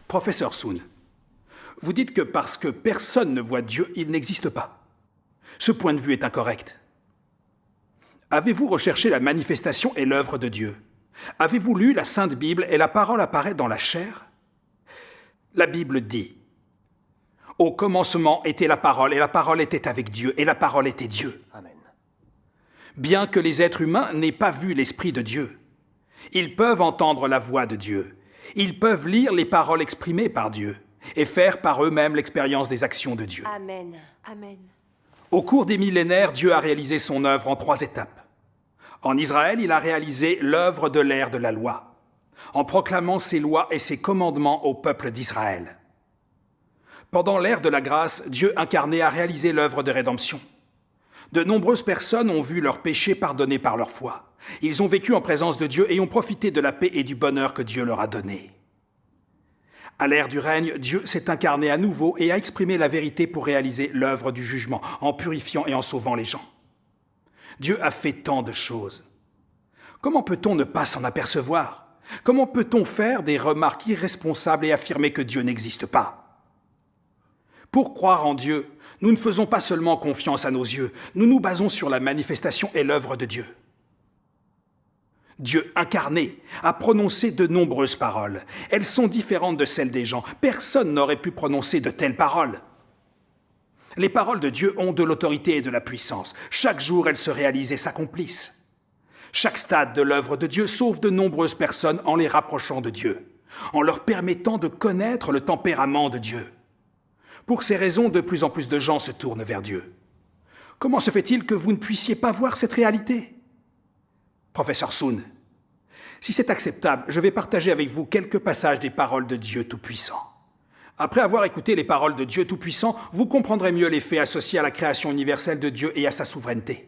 Professeur Soon, vous dites que parce que personne ne voit Dieu, il n'existe pas. Ce point de vue est incorrect. Avez-vous recherché la manifestation et l'œuvre de Dieu? Avez-vous lu la Sainte Bible et la parole apparaît dans la chair? La Bible dit « Au commencement était la parole, et la parole était avec Dieu, et la parole était Dieu. » Amen. Bien que les êtres humains n'aient pas vu l'Esprit de Dieu, ils peuvent entendre la voix de Dieu. Ils peuvent lire les paroles exprimées par Dieu et faire par eux-mêmes l'expérience des actions de Dieu. Amen. Amen. Au cours des millénaires, Dieu a réalisé son œuvre en 3 étapes. En Israël, il a réalisé l'œuvre de l'ère de la loi, en proclamant ses lois et ses commandements au peuple d'Israël. Pendant l'ère de la grâce, Dieu incarné a réalisé l'œuvre de rédemption. De nombreuses personnes ont vu leurs péchés pardonnés par leur foi. Ils ont vécu en présence de Dieu et ont profité de la paix et du bonheur que Dieu leur a donné. À l'ère du règne, Dieu s'est incarné à nouveau et a exprimé la vérité pour réaliser l'œuvre du jugement, en purifiant et en sauvant les gens. Dieu a fait tant de choses. Comment peut-on ne pas s'en apercevoir? Comment peut-on faire des remarques irresponsables et affirmer que Dieu n'existe pas? Pour croire en Dieu, nous ne faisons pas seulement confiance à nos yeux, nous nous basons sur la manifestation et l'œuvre de Dieu. Dieu incarné a prononcé de nombreuses paroles. Elles sont différentes de celles des gens. Personne n'aurait pu prononcer de telles paroles. Les paroles de Dieu ont de l'autorité et de la puissance. Chaque jour, elles se réalisent et s'accomplissent. Chaque stade de l'œuvre de Dieu sauve de nombreuses personnes en les rapprochant de Dieu, en leur permettant de connaître le tempérament de Dieu. Pour ces raisons, de plus en plus de gens se tournent vers Dieu. Comment se fait-il que vous ne puissiez pas voir cette réalité? Professeur Soon, si c'est acceptable, je vais partager avec vous quelques passages des paroles de Dieu Tout-Puissant. Après avoir écouté les paroles de Dieu Tout-Puissant, vous comprendrez mieux les faits associés à la création universelle de Dieu et à sa souveraineté.